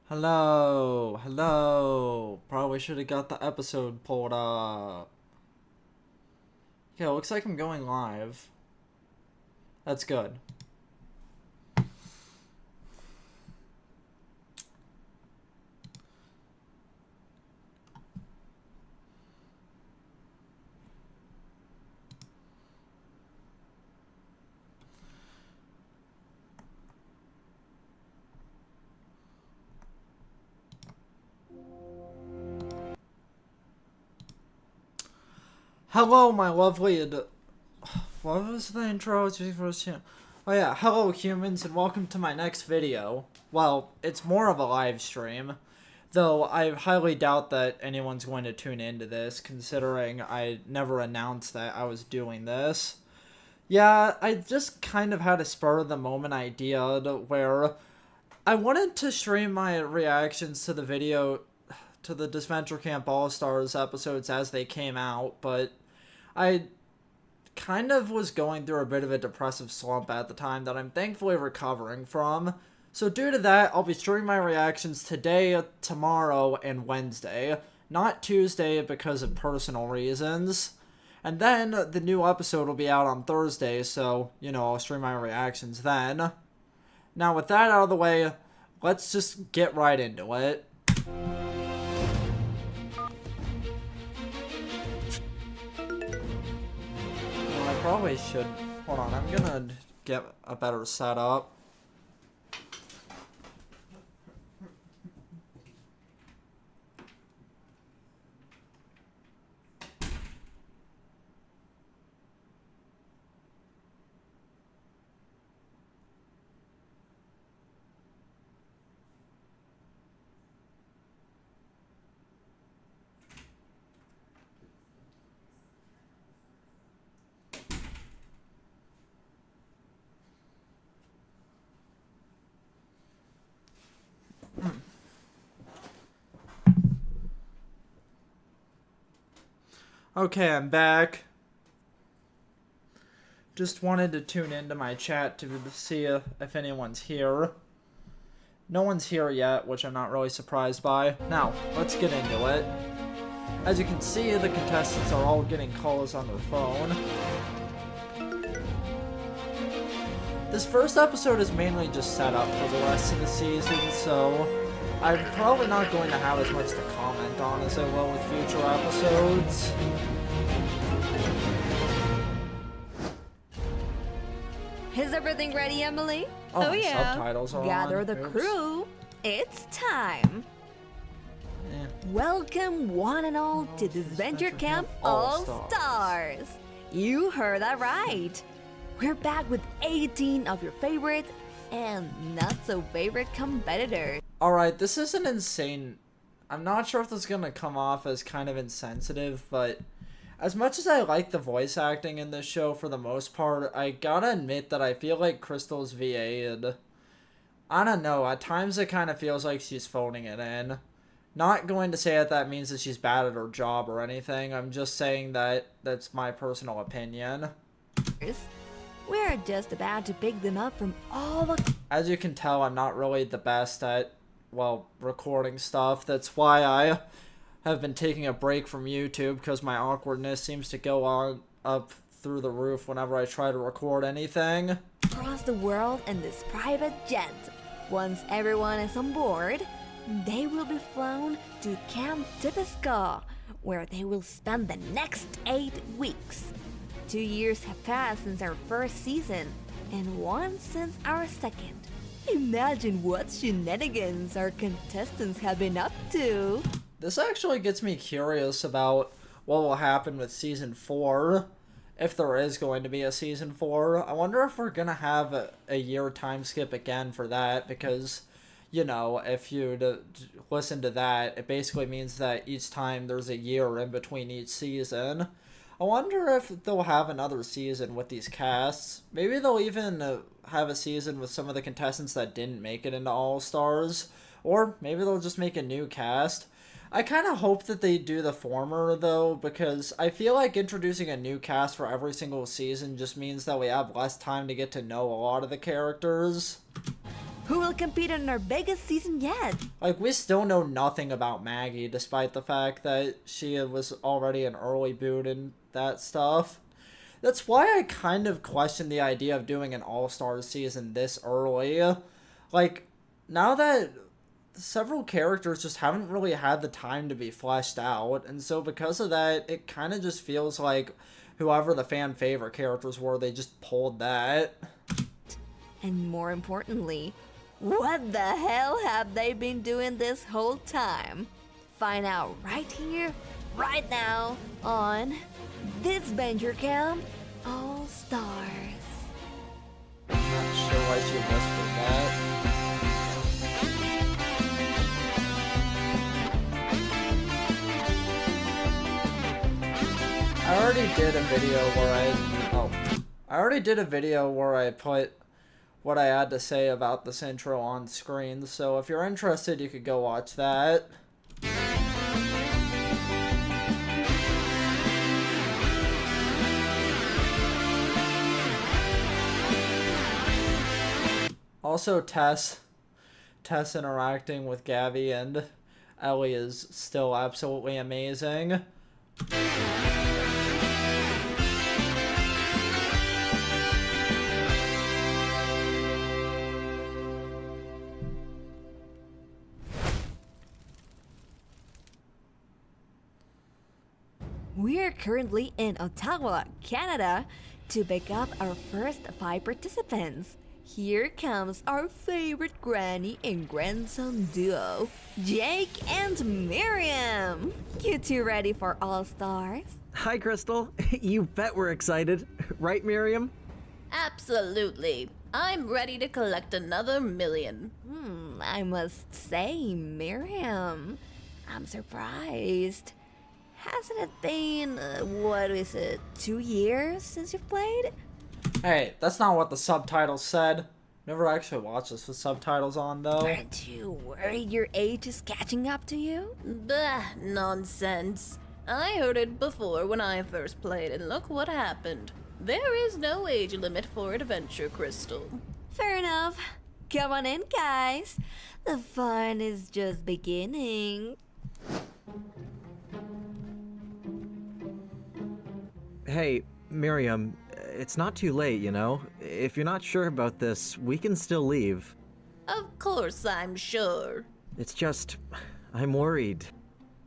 Hello. Probably should have got the episode pulled up. Okay, it looks like I'm going live. That's good. Hello, my lovely. What was the intro? Oh yeah, hello humans, and welcome to my next video. Well, it's more of a live stream, though I highly doubt that anyone's going to tune into this, considering I never announced that I was doing this. Yeah, I just kind of had a spur of the moment idea where I wanted to stream my reactions to the video, to the Disventure Camp All-Stars episodes as they came out, but I kind of was going through a bit of a depressive slump at the time that I'm thankfully recovering from. So due to that, I'll be streaming my reactions today, tomorrow, and Wednesday. Not Tuesday because of personal reasons. And then the new episode will be out on Thursday, so, I'll stream my reactions then. Now with that out of the way, let's just get right into it. I probably should... Hold on, I'm gonna get a better setup. Okay, I'm back. Just wanted to tune into my chat to see if anyone's here. No one's here yet, which I'm not really surprised by. Now, let's get into it. As you can see, the contestants are all getting calls on their phone. This first episode is mainly just set up for the rest of the season, so I'm probably not going to have as much to comment on as I will with future episodes. Is everything ready, Emily? Oh yeah. Subtitles are Gather on. the Oops. crew. It's time. Yeah. Welcome one and all to Disventure Camp All-Stars. You heard that right. We're back with 18 of your favorite and not so favorite competitors. Alright, this is an insane... I'm not sure if this is going to come off as kind of insensitive, but as much as I like the voice acting in this show for the most part, I gotta admit that I feel like Crystal's VA'd. I don't know, at times it kind of feels like she's phoning it in. Not going to say that means that she's bad at her job or anything, I'm just saying that that's my personal opinion. We're just about to pick them up from all the... As you can tell, I'm not really the best at, well, recording stuff. That's why I have been taking a break from YouTube, because my awkwardness seems to go on up through the roof whenever I try to record anything. Across the world in this private jet. Once everyone is on board, they will be flown to Camp Tipisca, where they will spend the next 8 weeks. 2 years have passed since our first season, and 1 since our second. Imagine what shenanigans our contestants have been up to. This actually gets me curious about what will happen with Season 4, if there is going to be a Season 4. I wonder if we're gonna have a year time skip again for that, because, if you listen to that, it basically means that each time there's a year in between each season. I wonder if they'll have another season with these casts. Maybe they'll even have a season with some of the contestants that didn't make it into All-Stars. Or maybe they'll just make a new cast. I kind of hope that they do the former, though, because I feel like introducing a new cast for every single season just means that we have less time to get to know a lot of the characters. who will compete in our biggest season yet. Like, we still know nothing about Maggie, despite the fact that she was already an early boot and that stuff. That's why I kind of question the idea of doing an All-Star season this early. Like, now that several characters just haven't really had the time to be fleshed out, and so because of that, it kind of just feels like whoever the fan favorite characters were, they just pulled that. And more importantly, what the hell have they been doing this whole time? Find out right here, right now, on Disventure Camp All Stars. I'm not sure why she whispered that. I already did a video where I put what I had to say about this intro on screen, so if you're interested, you could go watch that. Also, Tess interacting with Gabby and Ellie is still absolutely amazing. We're currently in Ottawa, Canada, to pick up our first 5 participants. Here comes our favorite granny and grandson duo, Jake and Miriam. You two ready for All Stars? Hi, Crystal. You bet we're excited. Right, Miriam? Absolutely. I'm ready to collect another million. I must say, Miriam, I'm surprised. Hasn't it been, 2 years since you've played? Hey, that's not what the subtitles said. Never actually watched this with subtitles on, though. Aren't you worried your age is catching up to you? Bah, nonsense. I heard it before when I first played, and look what happened. There is no age limit for Adventure, Crystal. Fair enough. Come on in, guys. The fun is just beginning. Hey, Miriam, it's not too late, you know? If you're not sure about this, we can still leave. Of course, I'm sure. It's just, I'm worried.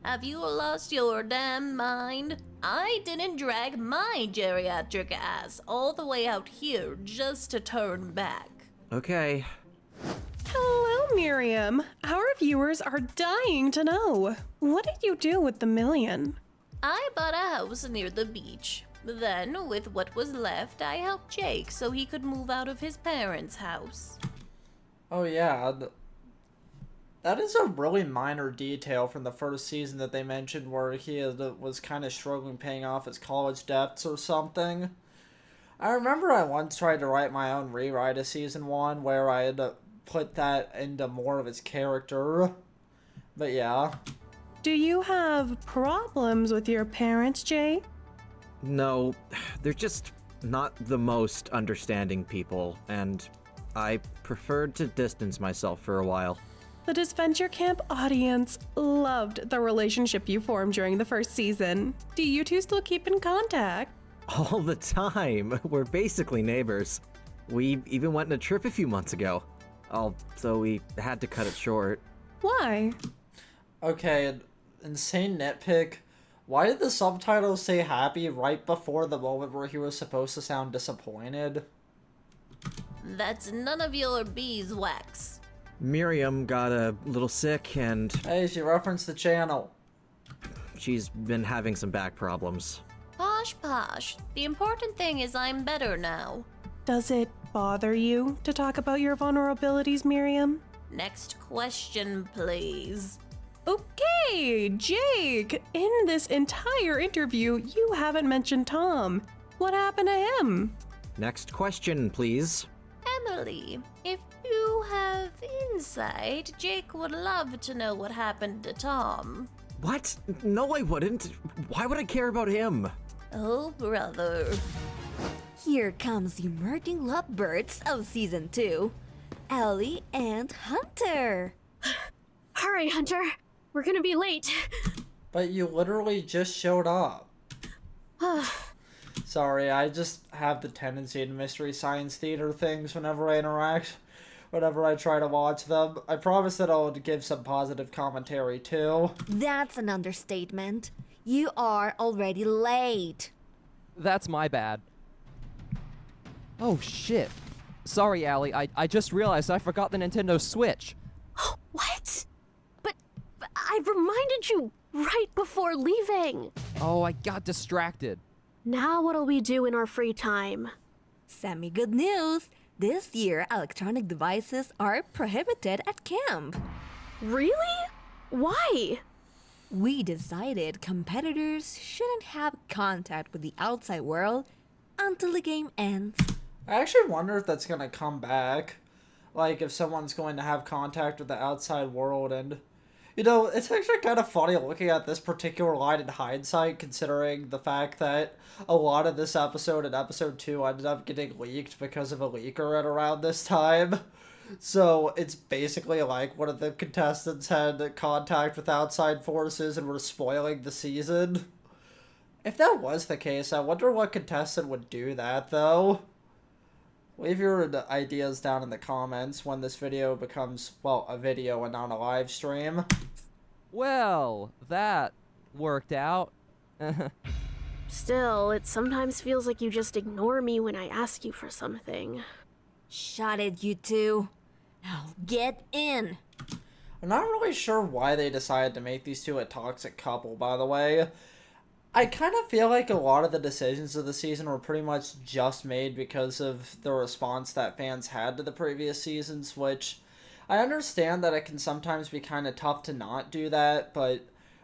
Have you lost your damn mind? I didn't drag my geriatric ass all the way out here just to turn back. Okay. Hello, Miriam. Our viewers are dying to know. What did you do with the million? I bought a house near the beach. Then, with what was left, I helped Jake so he could move out of his parents' house. Oh yeah, that is a really minor detail from the first season that they mentioned where he was kind of struggling paying off his college debts or something. I remember I once tried to write my own rewrite of season 1 where I had to put that into more of his character. But yeah. Do you have problems with your parents, Jay? No, they're just not the most understanding people, and I preferred to distance myself for a while. The Disventure Camp audience loved the relationship you formed during the first season. Do you two still keep in contact? All the time. We're basically neighbors. We even went on a trip a few months ago, although we had to cut it short. Why? Okay, insane nitpick. Why did the subtitles say happy right before the moment where he was supposed to sound disappointed? That's none of your beeswax. Miriam got a little sick and Hey, she referenced the channel. she's been having some back problems. Posh posh. The important thing is I'm better now. Does it bother you to talk about your vulnerabilities, Miriam? Next question, please. Okay, Jake, in this entire interview, you haven't mentioned Tom. What happened to him? Next question, please. Emily, if you have insight, Jake would love to know what happened to Tom. What? No, I wouldn't. Why would I care about him? Oh, brother. Here comes the emerging lovebirds of season 2. Ellie and Hunter. Hurry, Hunter. We're gonna be late. But you literally just showed up. Sorry, I just have the tendency to Mystery Science Theater things whenever I try to watch them. I promise that I'll give some positive commentary too. That's an understatement. You are already late. That's my bad. Oh shit. Sorry, Allie. I just realized I forgot the Nintendo Switch. What? But I reminded you right before leaving. Oh, I got distracted. Now what'll we do in our free time? Semi-good news. This year, electronic devices are prohibited at camp. Really? Why? We decided competitors shouldn't have contact with the outside world until the game ends. I actually wonder if that's gonna come back. Like, if someone's going to have contact with the outside world, and... You know, it's actually kind of funny looking at this particular line in hindsight, considering the fact that a lot of this episode and episode 2 ended up getting leaked because of a leaker at around this time. So, it's basically like one of the contestants had contact with outside forces and were spoiling the season. If that was the case, I wonder what contestant would do that, though. Leave your ideas down in the comments when this video becomes, well, a video and not a live stream. Well, that worked out. Still, it sometimes feels like you just ignore me when I ask you for something. Shut it, you two. Now get in. I'm not really sure why they decided to make these two a toxic couple, by the way. I kind of feel like a lot of the decisions of the season were pretty much just made because of the response that fans had to the previous seasons, which I understand that it can sometimes be kind of tough to not do that, but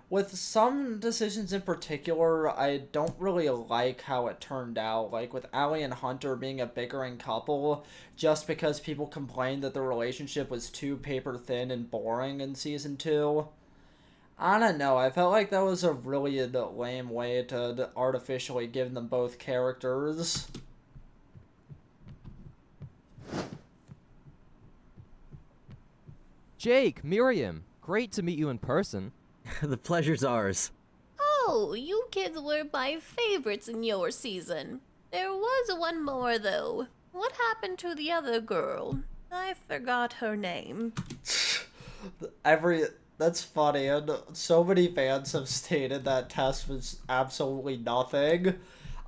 with some decisions in particular, I don't really like how it turned out. Like with Allie and Hunter being a bickering couple just because people complained that the relationship was too paper thin and boring in season 2. I don't know, I felt like that was a really lame way to artificially give them both characters. Jake, Miriam, great to meet you in person. The pleasure's ours. Oh, you kids were my favorites in your season. There was one more, though. What happened to the other girl? I forgot her name. That's funny, and so many fans have stated that Tess was absolutely nothing.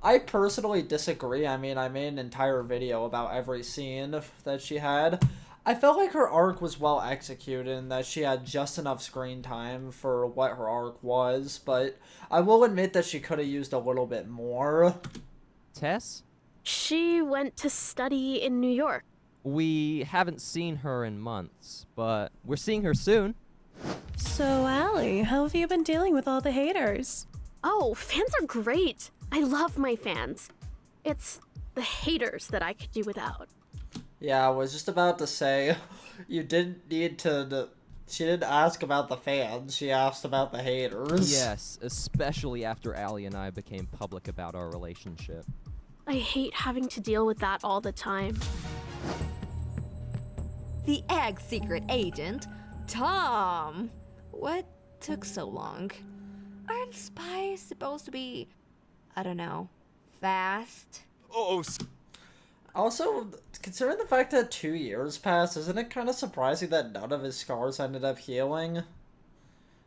I personally disagree. I mean, I made an entire video about every scene that she had. I felt like her arc was well executed and that she had just enough screen time for what her arc was, but I will admit that she could have used a little bit more. Tess? She went to study in New York. We haven't seen her in months, but we're seeing her soon. So, Allie, how have you been dealing with all the haters? Oh, fans are great. I love my fans. It's the haters that I could do without. Yeah, I was just about to say, you didn't need to... She didn't ask about the fans, she asked about the haters. Yes, especially after Allie and I became public about our relationship. I hate having to deal with that all the time. The egg's secret agent, Tom. What took so long? Aren't spies supposed to be, I don't know, fast? Also, considering the fact that 2 years passed, isn't it kind of surprising that none of his scars ended up healing?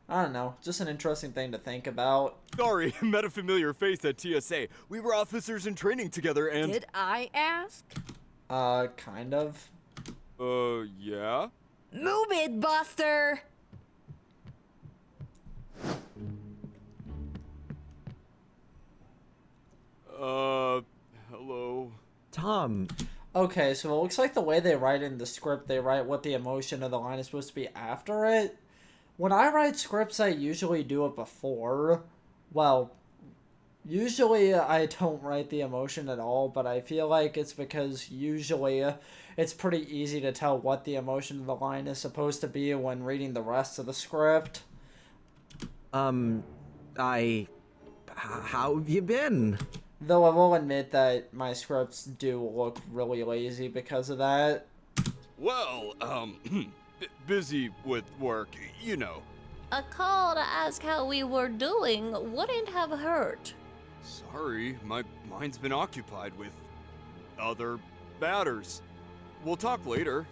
I don't know, just an interesting thing to think about. Sorry, met a familiar face at TSA. We were officers in training together and... Did I ask? Kind of. Yeah? Move it, Buster! Hello? Tom, Okay, so it looks like the way they write in the script, they write what the emotion of the line is supposed to be after it. When I write scripts, I usually do it before. Well, usually I don't write the emotion at all, but I feel like it's because usually it's pretty easy to tell what the emotion of the line is supposed to be when reading the rest of the script. how have you been? Though I will admit that my scripts do look really lazy because of that. Well, busy with work, you know. A call to ask how we were doing wouldn't have hurt. Sorry, my mind's been occupied with other matters. We'll talk later.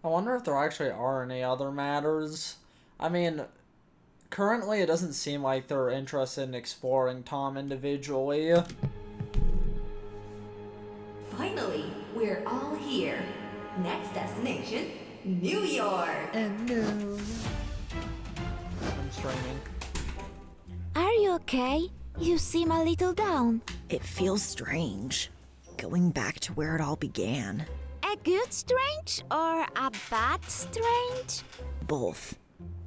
I wonder if there actually are any other matters. I mean, currently it doesn't seem like they're interested in exploring Tom individually. Finally, we're all here. Next destination, New York. I'm streaming. Are you okay? You seem a little down. It feels strange, going back to where it all began. A good strange or a bad strange? Both.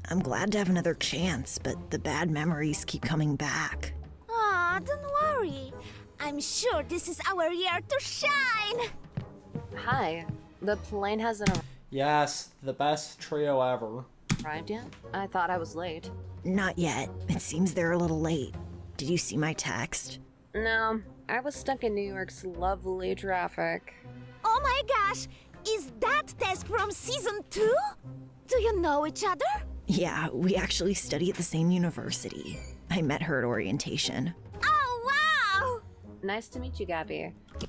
I'm glad to have another chance, but the bad memories keep coming back. Aw, don't worry. I'm sure this is our year to shine. Hi. The plane hasn't Yes, the best trio ever. arrived yet? I thought I was late. Not yet. It seems they're a little late. Did you see my text? No, I was stuck in New York's lovely traffic. Oh my gosh, is that Tess from season 2? Do you know each other? Yeah, we actually study at the same university. I met her at orientation. Oh wow! Nice to meet you, Gabby. I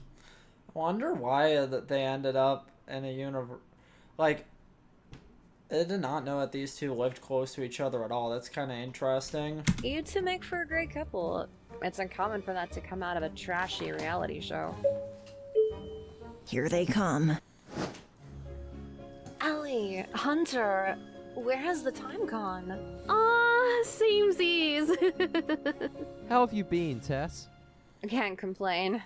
wonder why that they ended up in a universe. Like, I did not know that these two lived close to each other at all. That's kind of interesting. You two make for a great couple. It's uncommon for that to come out of a trashy reality show. Here they come. Ellie, Hunter, where has the time gone? Aw, samesies. How have you been, Tess? Can't complain.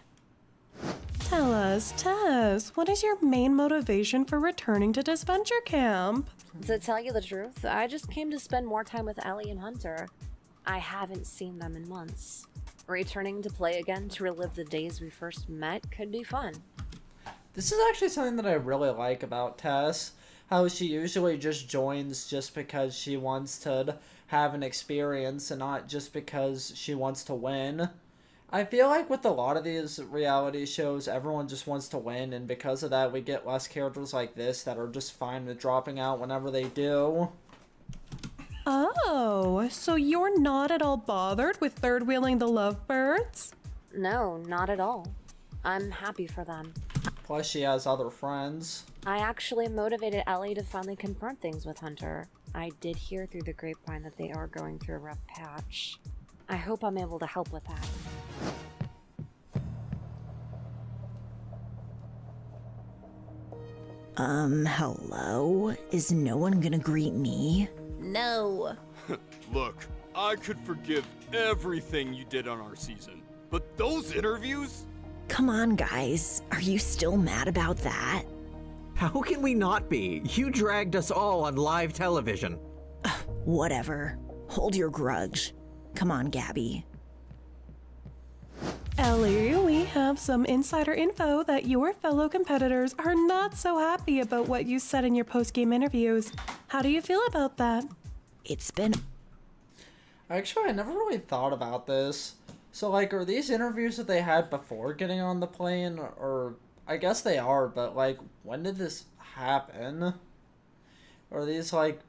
Tell us, Tess, what is your main motivation for returning to Disventure Camp? To tell you the truth, I just came to spend more time with Ellie and Hunter. I haven't seen them in months. Returning to play again to relive the days we first met could be fun. This is actually something that I really like about Tess. How she usually just joins just because she wants to have an experience and not just because she wants to win. I feel like with a lot of these reality shows, everyone just wants to win, and because of that, we get less characters like this that are just fine with dropping out whenever they do. Oh, so you're not at all bothered with third-wheeling the lovebirds? No, not at all. I'm happy for them. Plus, she has other friends. I actually motivated Ellie to finally confront things with Hunter. I did hear through the grapevine that they are going through a rough patch. I hope I'm able to help with that. Hello? Is no one gonna greet me? No. Look, I could forgive everything you did on our season, but those interviews? Come on, guys. Are you still mad about that? How can we not be? You dragged us all on live television. Whatever. Hold your grudge. Come on, Gabby. Ellie, we have some insider info that your fellow competitors are not so happy about what you said in your post-game interviews. How do you feel about that? It's been... Actually, I never really thought about this. So, like, are these interviews that they had before getting on the plane? Or, I guess they are, but, like, when did this happen? Are these, like...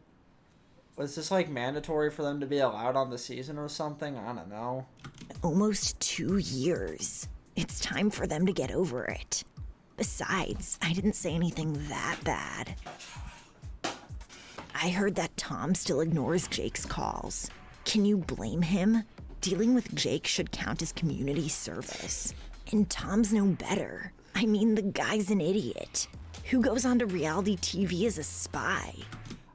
Was this, like, mandatory for them to be allowed on the season or something? I don't know. almost 2 years. It's time for them to get over it. Besides, I didn't say anything that bad. I heard that Tom still ignores Jake's calls. Can you blame him? Dealing with Jake should count as community service. And Tom's no better. I mean, the guy's an idiot. Who goes onto reality TV as a spy?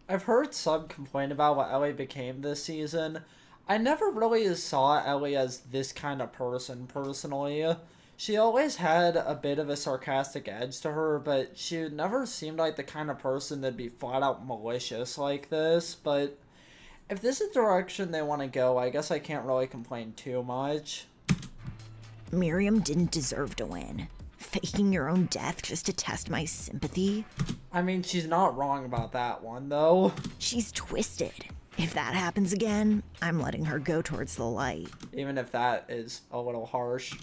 I've heard some complain about what Ellie became this season. I never really saw Ellie as this kind of person, personally. She always had a bit of a sarcastic edge to her, but she never seemed like the kind of person that'd be flat out malicious like this. But if this is the direction they want to go, I guess I can't really complain too much. Miriam didn't deserve to win. Faking your own death just to test my sympathy? I mean, she's not wrong about that one, though. She's twisted. If that happens again, I'm letting her go towards the light. Even if that is a little harsh.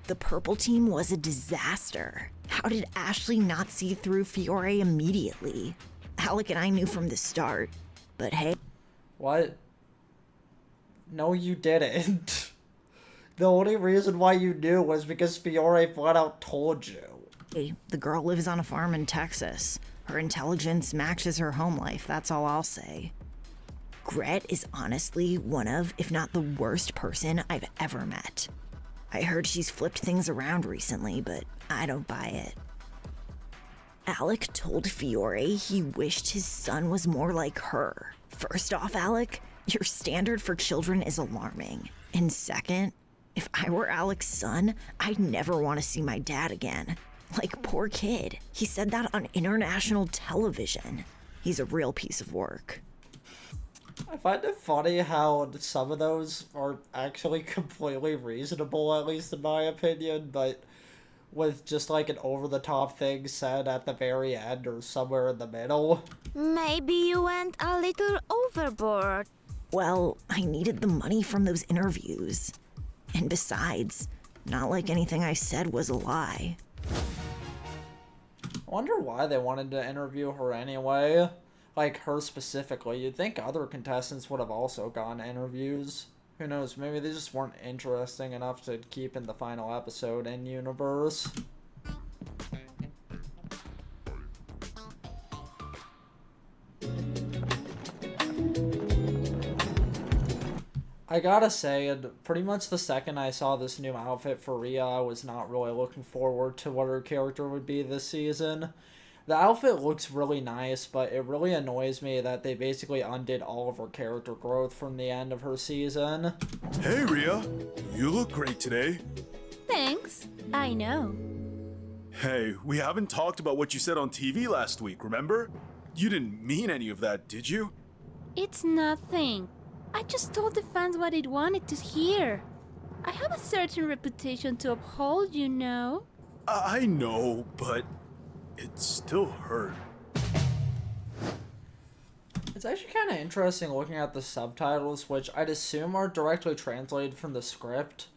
The purple team was a disaster. How did Ashley not see through Fiore immediately? Alec and I knew from the start, but hey. What? No, you didn't. The only reason why you knew was because Fiore flat out told you. Hey, the girl lives on a farm in Texas. Her intelligence matches her home life, that's all I'll say. Gret is honestly one of, if not the worst person I've ever met. I heard she's flipped things around recently, but I don't buy it. Alec told Fiore he wished his son was more like her. First off, Alec, your standard for children is alarming. And second, if I were Alec's son, I'd never want to see my dad again. Like, poor kid. He said that on international television. He's a real piece of work. I find it funny how some of those are actually completely reasonable, at least in my opinion, but with just like an over-the-top thing said at the very end or somewhere in the middle. Maybe you went a little overboard. Well, I needed the money from those interviews. And besides, not like anything I said was a lie. I wonder why they wanted to interview her anyway. Like, her specifically. You'd think other contestants would have also gotten interviews. Who knows, maybe they just weren't interesting enough to keep in the final episode in universe. I gotta say, and pretty much the second I saw this new outfit for Rhea, I was not really looking forward to what her character would be this season. The outfit looks really nice, but it really annoys me that they basically undid all of her character growth from the end of her season. Hey Rhea, you look great today. Thanks, I know. Hey, we haven't talked about what you said on TV last week, remember? You didn't mean any of that, did you? It's nothing. I just told the fans what they wanted to hear. I have a certain reputation to uphold, you know. I know, but it still hurt. It's actually kind of interesting looking at the subtitles, which I'd assume are directly translated from the script.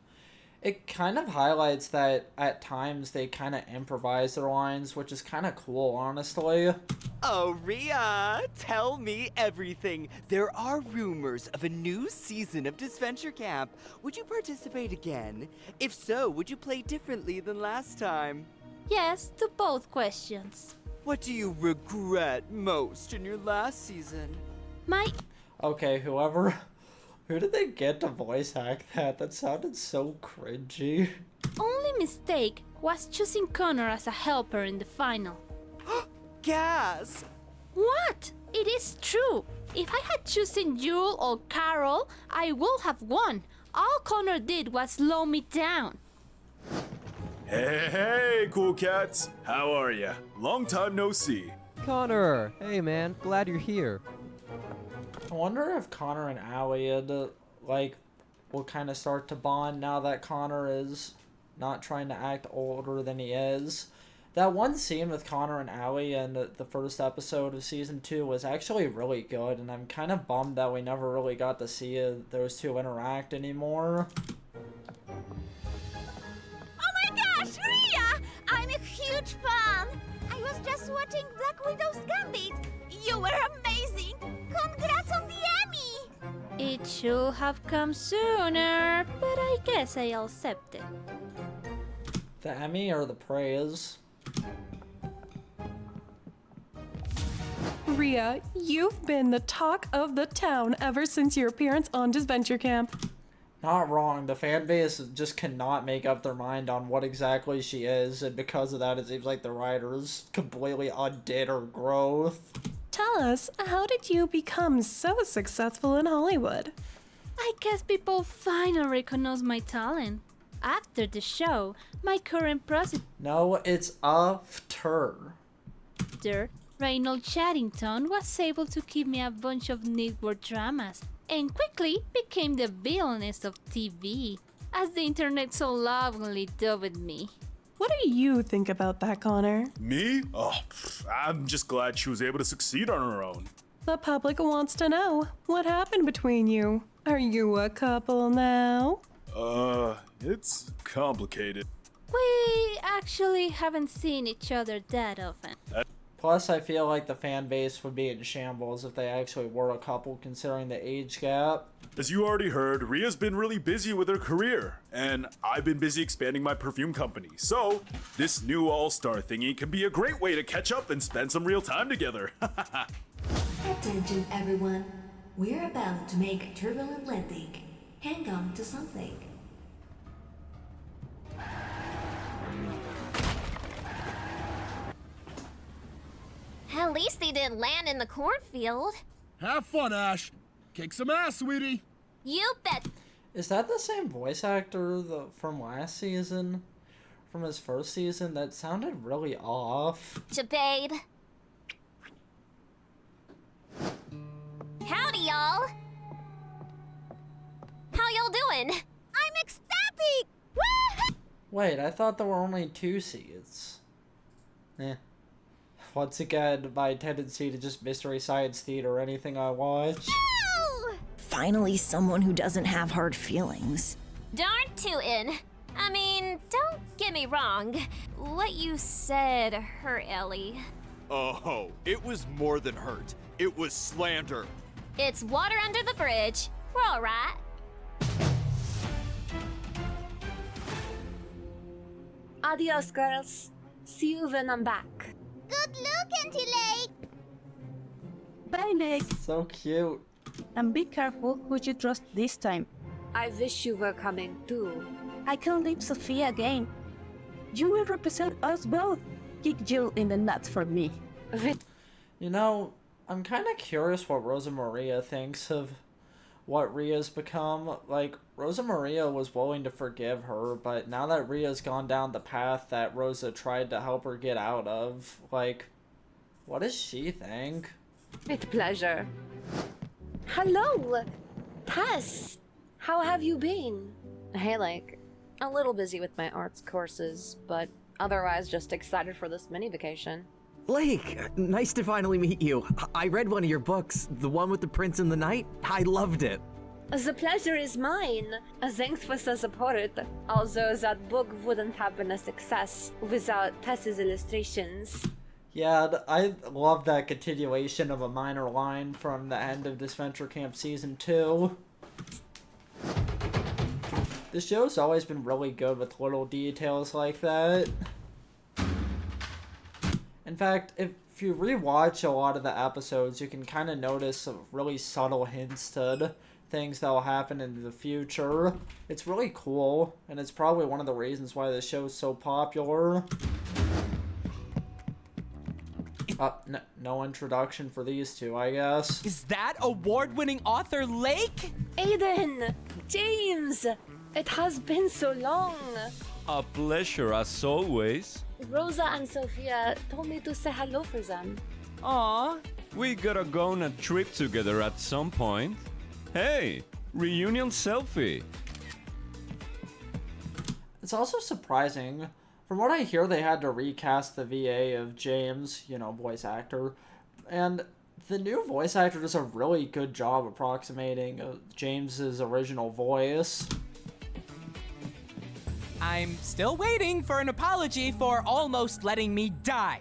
It kind of highlights that at times they kind of improvise their lines, which is kind of cool, honestly. Oh, Rhea, tell me everything. There are rumors of a new season of Disventure Camp. Would you participate again? If so, would you play differently than last time? Yes, to both questions. What do you regret most in your last season? Okay, whoever... Who did they get to voice act that? That sounded so cringy. Only mistake was choosing Connor as a helper in the final. Gas! What? It is true. If I had chosen Jewel or Carol, I would have won. All Connor did was slow me down. Hey, cool cats. How are ya? Long time no see. Connor! Hey man, glad you're here. I wonder if Connor and Allie will kind of start to bond now that Connor is not trying to act older than he is. That one scene with Connor and Allie in the first episode of Season 2 was actually really good, and I'm kind of bummed that we never really got to see those two interact anymore. Oh my gosh, Rhea! I'm a huge fan! I was just watching Black Widow's Gambit. You were amazing! Congrats on the Emmy! It should have come sooner, but I guess I'll accept it. The Emmy or the praise? Rhea, you've been the talk of the town ever since your appearance on Disventure Camp. Not wrong. The fan base just cannot make up their mind on what exactly she is, and because of that, it seems like the writers completely undid her growth. Tell us, how did you become so successful in Hollywood? I guess people finally recognize my talent. After the show, my current prosecutor, No, it's after. Reynold Chaddington, was able to give me a bunch of network dramas and quickly became the villainess of TV, as the internet so lovingly dubbed me. What do you think about that, Connor? Me? Oh, I'm just glad she was able to succeed on her own. The public wants to know what happened between you. Are you a couple now? It's complicated. We actually haven't seen each other that often. Plus, I feel like the fan base would be in shambles if they actually were a couple, considering the age gap. As you already heard, Ria's been really busy with her career, and I've been busy expanding my perfume company. So, this new all-star thingy can be a great way to catch up and spend some real time together. Attention everyone, we're about to make a turbulent landing. Hang on to something. At least they didn't land in the cornfield. Have fun, Ash. Kick some ass, sweetie. You bet. Is that the same voice actor from last season? From his first season? That sounded really off. Babe. Howdy, y'all. How y'all doing? I'm ecstatic! Woo! Wait, I thought there were only 2 seeds. Eh. Once again, my tendency to just Mystery Science Theater anything I watch. No! Finally, someone who doesn't have hard feelings. Darn tootin'. I mean, don't get me wrong. What you said hurt Ellie. Oh, it was more than hurt. It was slander. It's water under the bridge. We're alright. Adios, girls. See you when I'm back. Good luck, Auntie Lake. Bye, Nick. So cute. And be careful who you trust this time. I wish you were coming too. I can leave Sophia again. You will represent us both. Kick Jill in the nuts for me. You know, I'm kind of curious what Rosa Maria thinks of what Ria's become. Like, Rosa Maria was willing to forgive her, but now that Ria's gone down the path that Rosa tried to help her get out of, like, what does she think? With pleasure. Hello, Tess. How have you been? Hey, like, a little busy with my arts courses, but otherwise just excited for this mini vacation. Blake, nice to finally meet you. I read one of your books, the one with the prince and the knight. I loved it. The pleasure is mine. Thanks for the support. Although that book wouldn't have been a success without Tess's illustrations. Yeah, I love that continuation of a minor line from the end of Disventure Camp Season 2. The show's always been really good with little details like that. In fact, if you rewatch a lot of the episodes, you can kind of notice some really subtle hints to things that will happen in the future. It's really cool, and it's probably one of the reasons why the show's so popular. No introduction for these two, I guess. Is that award-winning author Lake? Aiden! James! It has been so long! A pleasure as always. Rosa and Sophia told me to say hello for them. Aw, we gotta go on a trip together at some point. Hey, reunion selfie. It's also surprising. From what I hear, they had to recast the VA of James, you know, voice actor. And the new voice actor does a really good job approximating James's original voice. I'm still waiting for an apology for almost letting me die.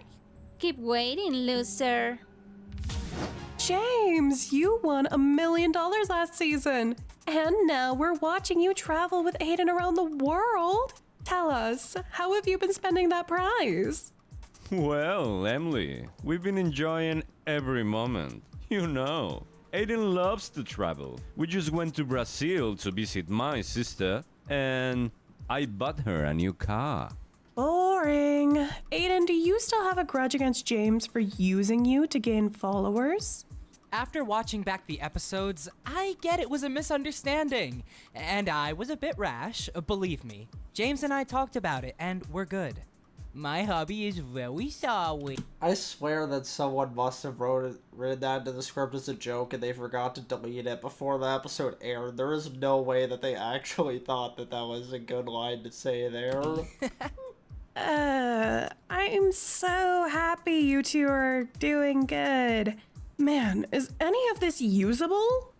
Keep waiting, loser. James, you won $1 million last season. And now we're watching you travel with Aiden around the world. Tell us, how have you been spending that prize? Well, Emily, we've been enjoying every moment. You know, Aiden loves to travel. We just went to Brazil to visit my sister, and I bought her a new car. Boring. Aiden, do you still have a grudge against James for using you to gain followers? After watching back the episodes, I get it was a misunderstanding. And I was a bit rash, believe me. James and I talked about it, and we're good. My hobby is very sorry. I swear that someone must have written that into the script as a joke and they forgot to delete it before the episode aired. There is no way that they actually thought that that was a good line to say there. I'm so happy you two are doing good. Man, is any of this usable?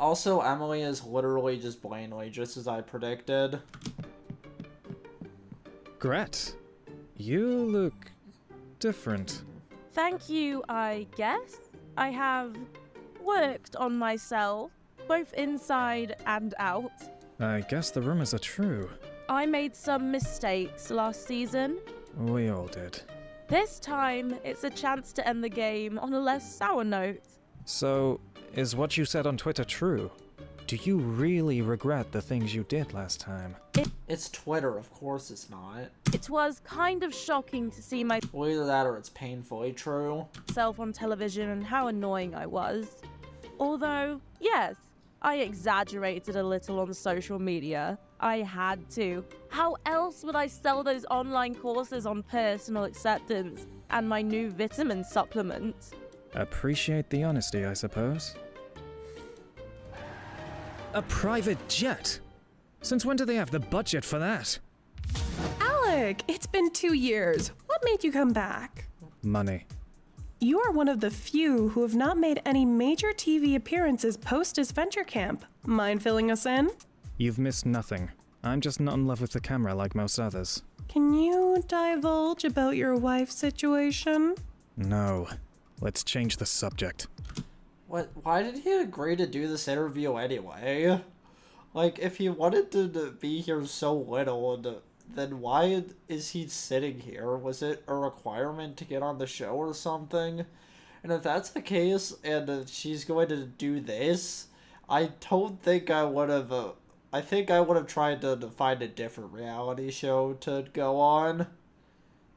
Also, Emily is literally just Blaney, just as I predicted. Gret, you look different. Thank you, I guess. I have worked on myself, both inside and out. I guess the rumors are true. I made some mistakes last season. We all did. This time, it's a chance to end the game on a less sour note. So, is what you said on Twitter true? Do you really regret the things you did last time? It's Twitter, of course it's not. It was kind of shocking to see Well, either that or it's painfully true. myself on television and how annoying I was. Although, yes, I exaggerated a little on social media. I had to. How else would I sell those online courses on personal acceptance and my new vitamin supplement? Appreciate the honesty, I suppose. A private jet? Since when do they have the budget for that? Alec, it's been 2 years. What made you come back? Money. You are one of the few who have not made any major TV appearances post-Disventure Camp. Mind filling us in? You've missed nothing. I'm just not in love with the camera like most others. Can you divulge about your wife's situation? No. Let's change the subject. What? Why did he agree to do this interview anyway? Like, if he wanted to be here so little, then why is he sitting here? Was it a requirement to get on the show or something? And if that's the case, and she's going to do this, I don't think I would have... I think I would have tried to find a different reality show to go on.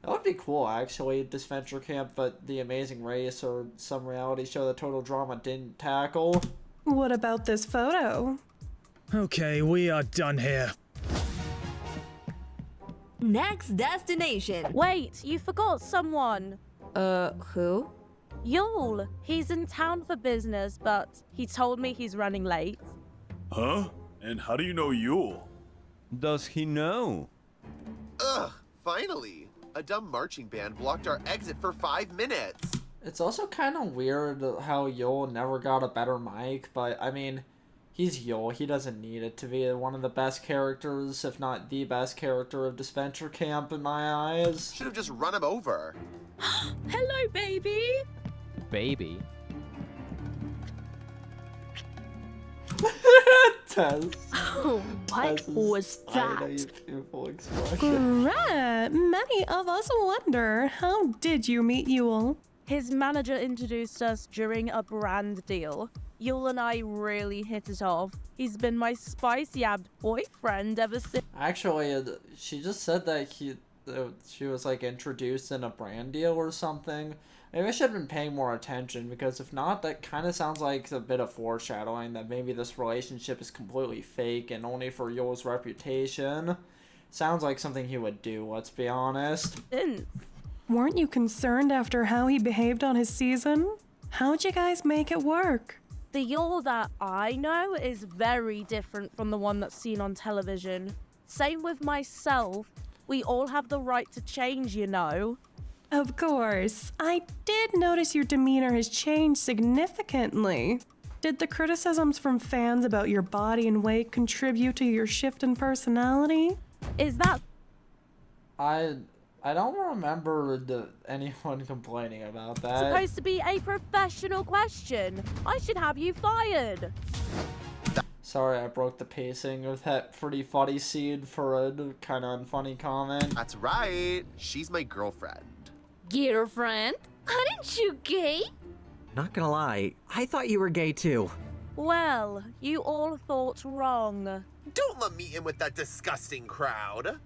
That would be cool, actually, Disventure Camp, but The Amazing Race or some reality show that Total Drama didn't tackle. What about this photo? Okay, we are done here. Next destination. Wait, you forgot someone. Who? Yul. He's in town for business, but he told me he's running late. Huh? And how do you know Yule? Does he know? Ugh, finally! A dumb marching band blocked our exit for 5 minutes! It's also kind of weird how Yul never got a better mic, but I mean, he's Yul. He doesn't need it to be one of the best characters, if not the best character of Disventure Camp in my eyes. Should have just run him over. Hello, baby! Baby? Tess. Oh, what was that? Beautiful expression. Gret, many of us wonder, how did you meet Yule? His manager introduced us during a brand deal. Yule and I really hit it off. He's been my spicy-abbed boyfriend ever since. Actually, she just said that she was like introduced in a brand deal or something. Maybe I should have been paying more attention, because if not, that kind of sounds like a bit of foreshadowing that maybe this relationship is completely fake and only for Yul's reputation. Sounds like something he would do, let's be honest. Weren't you concerned after how he behaved on his season? How'd you guys make it work? The Yul that I know is very different from the one that's seen on television. Same with myself. We all have the right to change, you know. Of course. I did notice your demeanor has changed significantly. Did the criticisms from fans about your body and weight contribute to your shift in personality? Is that... I don't remember anyone complaining about that. supposed to be a professional question? I should have you fired. Sorry, I broke the pacing of that pretty funny scene for a kind of unfunny comment. That's right. She's my girlfriend. Girlfriend? Aren't you gay? Not gonna lie, I thought you were gay too. Well, you all thought wrong. Don't let me in with that disgusting crowd.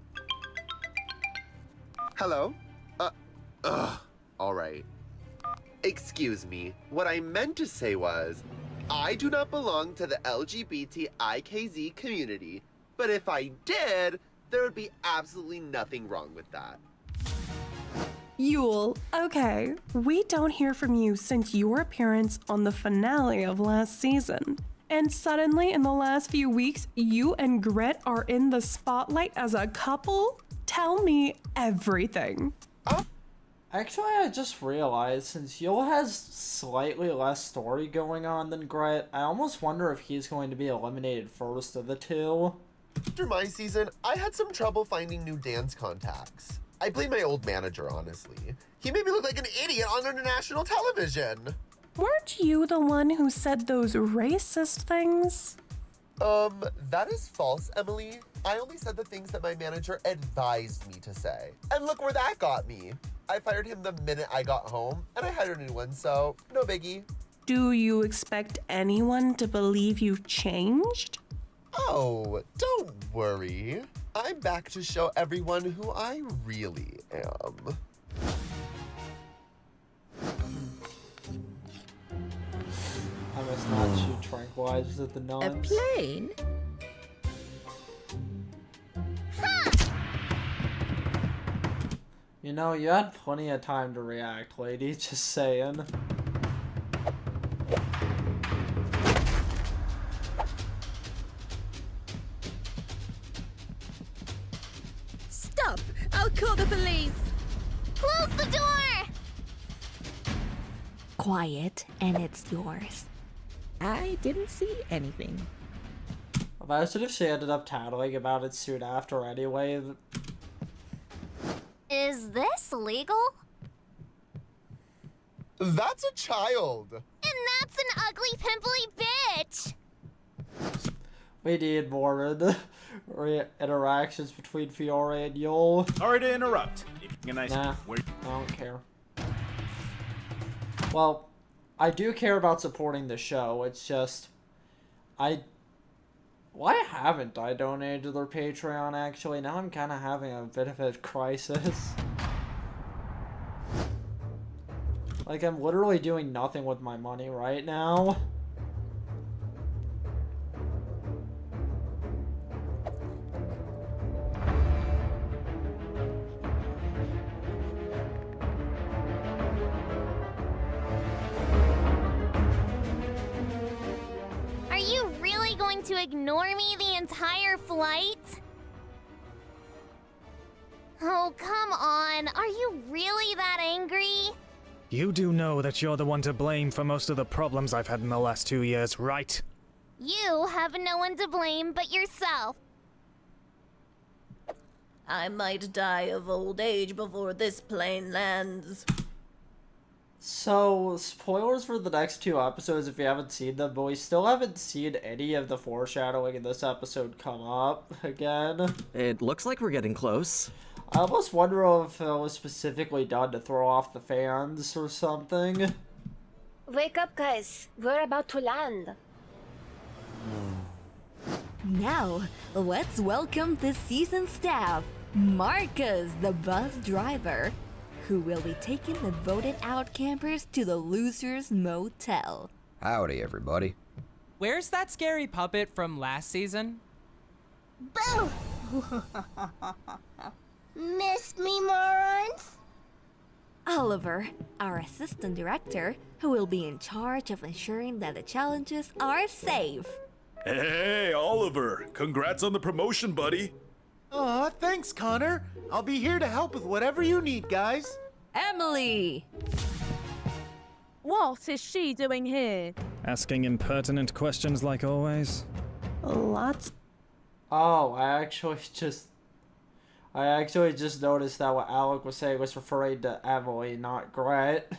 Hello? Alright. Excuse me. What I meant to say was, I do not belong to the LGBTIKZ community, but if I did, there would be absolutely nothing wrong with that. Yule, okay, we don't hear from you since your appearance on the finale of last season. And suddenly, in the last few weeks, you and Gret are in the spotlight as a couple? Tell me everything. Actually, I just realized, since Yule has slightly less story going on than Gret, I almost wonder if he's going to be eliminated first of the two. After my season, I had some trouble finding new dance contacts. I blame my old manager, honestly. He made me look like an idiot on international television. Weren't you the one who said those racist things? That is false, Emily. I only said the things that my manager advised me to say. And look where that got me. I fired him the minute I got home, and I hired a new one, so no biggie. Do you expect anyone to believe you changed? Oh, don't worry. I'm back to show everyone who I really am. I must not shoot tranquilizers at the nuns. A plane? You know, you had plenty of time to react, lady, just saying. Stop! I'll call the police! Close the door! Quiet, and it's yours. I didn't see anything. Imagine if she ended up tattling about it soon after anyway. Is this legal? That's a child. And that's an ugly, pimply bitch! We need more interactions between Fiore and Yule. Sorry to interrupt. Nah, I don't care. Well, I do care about supporting the show. It's just, why haven't I donated to their Patreon, actually? Now I'm kind of having a bit of a crisis. Like, I'm literally doing nothing with my money right now. Are you really going to ignore me the entire flight? Oh, come on. Are you really that angry? You do know that you're the one to blame for most of the problems I've had in the last 2 years, right? You have no one to blame but yourself. I might die of old age before this plane lands. So, spoilers for the next 2 episodes if you haven't seen them, but we still haven't seen any of the foreshadowing in this episode come up again. It looks like we're getting close. I almost wonder if it was specifically done to throw off the fans or something. Wake up, guys. We're about to land. Now, let's welcome the season staff, Marcus, the bus driver, who will be taking the voted out campers to the Losers Motel. Howdy, everybody. Where's that scary puppet from last season? Boo! Missed me, morons? Oliver, our assistant director, who will be in charge of ensuring that the challenges are safe. Hey, Oliver. Congrats on the promotion, buddy. Aw, thanks, Connor. I'll be here to help with whatever you need, guys. Emily! What is she doing here? Asking impertinent questions like always. Lots. Oh, I actually just noticed that what Alec was saying was referring to Emily, not Gret.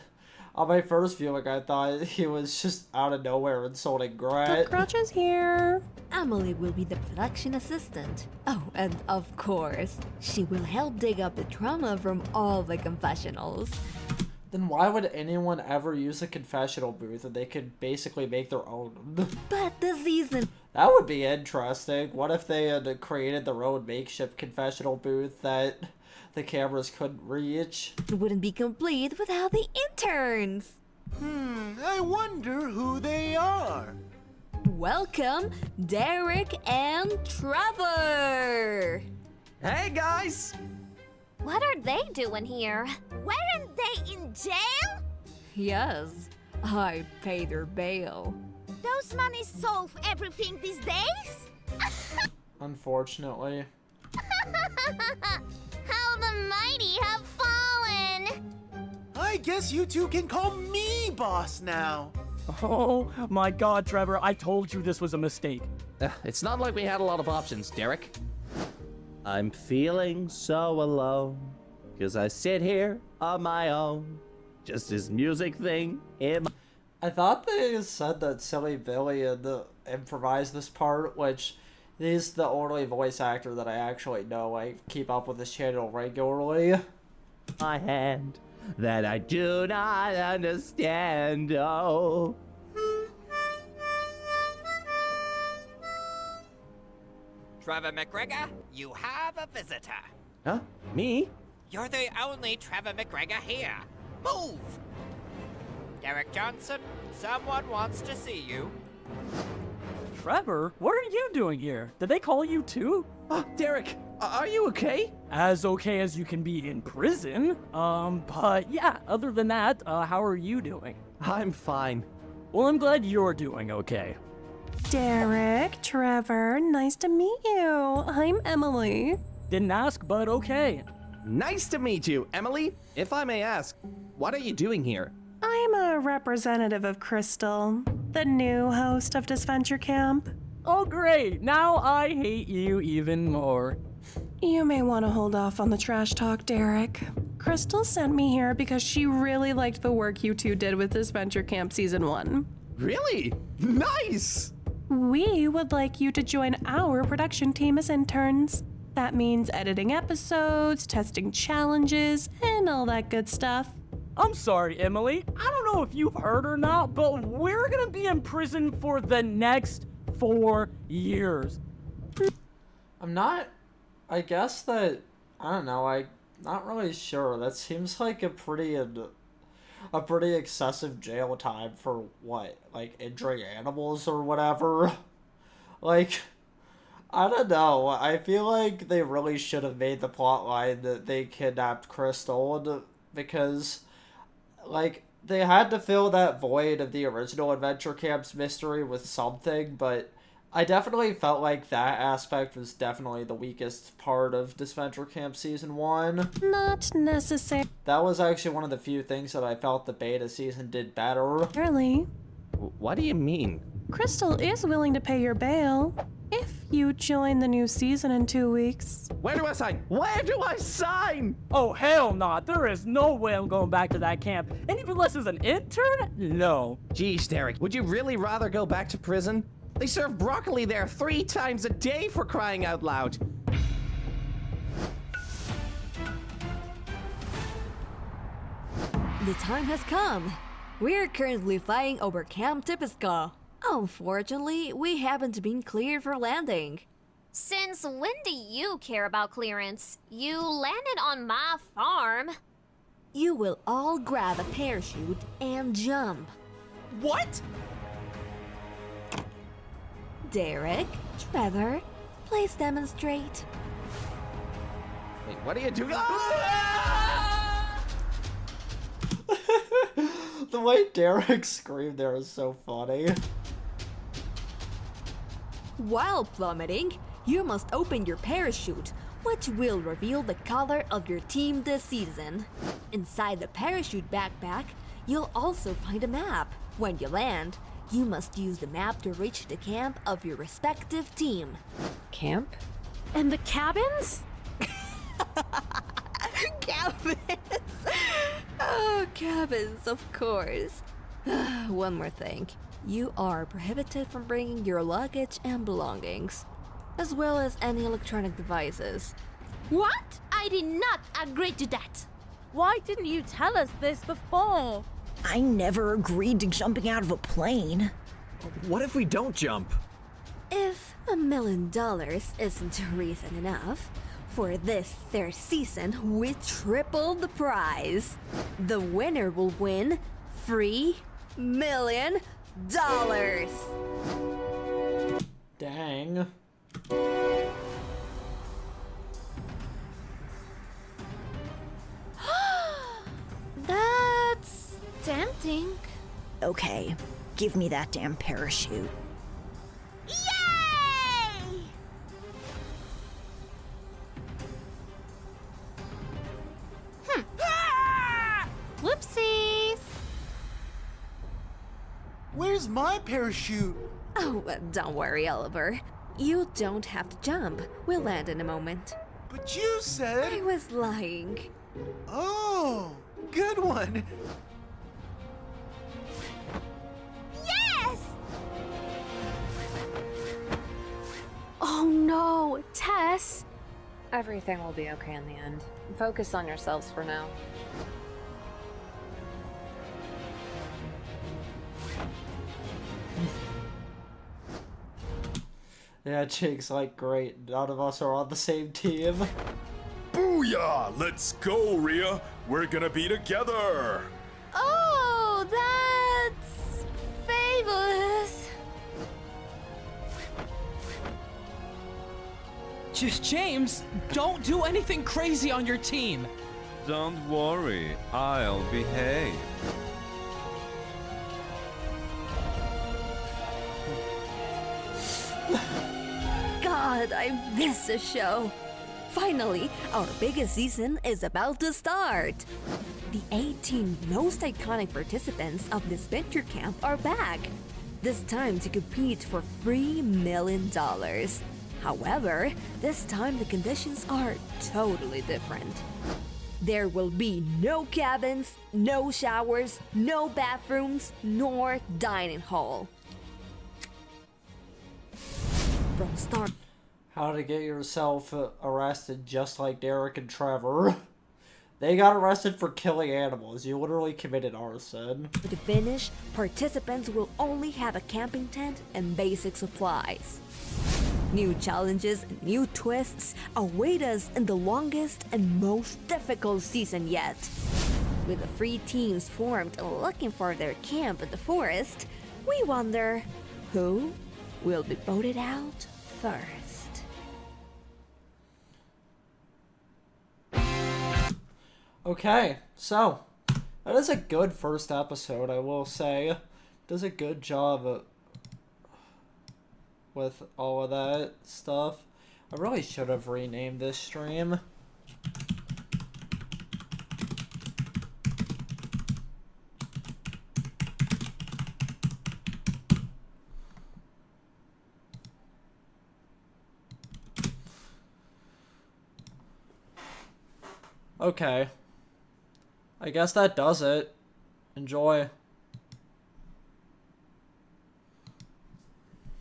On my first viewing, I thought he was just out of nowhere insulting Gret. The crutch is here. Emily will be the production assistant. Oh, and of course, she will help dig up the trauma from all the confessionals. Then why would anyone ever use a confessional booth if they could basically make their own? But the season... That would be interesting. What if they had created their own makeshift confessional booth that the cameras couldn't reach? It wouldn't be complete without the interns. I wonder who they are. Welcome, Derek and Trevor. Hey, guys! What are they doing here? Weren't they in jail? Yes, I paid their bail. Those money solve everything these days? Unfortunately. How the mighty have fallen! I guess you two can call me boss now. Oh my god, Trevor, I told you this was a mistake. It's not like we had a lot of options, Derek. I'm feeling so alone, 'cause I sit here on my own. Just this music thing in my... I thought they said that Silly Billy had improvised this part, which he's the only voice actor that I actually know. I keep up with this channel regularly. My hand that I do not understand, oh. Trevor McGregor, you have a visitor. Huh? Me? You're the only Trevor McGregor here. Move! Derek Johnson, someone wants to see you. Trevor, what are you doing here? Did they call you too? Derek, are you okay? As okay as you can be in prison. But yeah, other than that, how are you doing? I'm fine. Well, I'm glad you're doing okay. Derek, Trevor, nice to meet you. I'm Emily. Didn't ask, but okay. Nice to meet you, Emily. If I may ask, what are you doing here? I'm a representative of Crystal, the new host of Disventure Camp. Oh, great. Now I hate you even more. You may want to hold off on the trash talk, Derek. Crystal sent me here because she really liked the work you two did with Disventure Camp Season 1. Really? Nice! We would like you to join our production team as interns. That means editing episodes, testing challenges, and all that good stuff. I'm sorry, Emily. I don't know if you've heard or not, but we're gonna be in prison for the next 4 years. I guess that, I don't know, I'm not really sure. That seems like a pretty excessive jail time for what? Like injuring animals or whatever? Like, I don't know. I feel like they really should have made the plot line that they kidnapped Crystal, because, like, they had to fill that void of the original Adventure Camp's mystery with something, but I definitely felt like that aspect was definitely the weakest part of Disventure Camp Season 1. Not necessarily. That was actually one of the few things that I felt the beta season did better. Early. What do you mean? Crystal is willing to pay your bail if you join the new season in 2 weeks. Where do I sign? Where do I sign? Oh, hell nah. There is no way I'm going back to that camp. And even less as an intern? No. Geez, Derek, would you really rather go back to prison? They serve broccoli there 3 times a day, for crying out loud. The time has come. We're currently flying over Camp Tipiska. Unfortunately, we haven't been cleared for landing. Since when do you care about clearance? You landed on my farm. You will all grab a parachute and jump. What? Derek, Trevor, please demonstrate. Wait, what are you doing? The way Derek screamed there is so funny. While plummeting, you must open your parachute, which will reveal the color of your team this season. Inside the parachute backpack, you'll also find a map. When you land, you must use the map to reach the camp of your respective team. Camp? And the cabins? Cabins! Oh, cabins, of course. One more thing. You are prohibited from bringing your luggage and belongings, as well as any electronic devices. What? I did not agree to that. Why didn't you tell us this before? I never agreed to jumping out of a plane. What if we don't jump? If $1 million isn't reason enough, for this third season, we tripled the prize. The winner will win $3 million. Dang. That's tempting. Okay, give me that damn parachute. Yay! Whoopsie! Where's my parachute? Oh, don't worry, Oliver. You don't have to jump. We'll land in a moment. But you said... I was lying. Oh, good one. Yes! Oh no, Tess. Everything will be okay in the end. Focus on yourselves for now. Yeah, Jake's like, great. None of us are on the same team. Booyah! Let's go, Rhea. We're gonna be together. Oh, that's fabulous. James, don't do anything crazy on your team. Don't worry, I'll behave. God, I miss the show. Finally, our biggest season is about to start. The 18 most iconic participants of this Disventure camp are back. This time to compete for $3 million. However, this time the conditions are totally different. There will be no cabins, no showers, no bathrooms, nor dining hall. From start. How to get yourself arrested just like Derek and Trevor. They got arrested for killing animals. You literally committed arson. To finish, participants will only have a camping tent and basic supplies. New challenges and new twists await us in the longest and most difficult season yet. With the 3 teams formed and looking for their camp in the forest, we wonder who will be voted out first. Okay, so that is a good first episode, I will say. Does a good job with all of that stuff. I really should have renamed this stream. Okay. I guess that does it. Enjoy.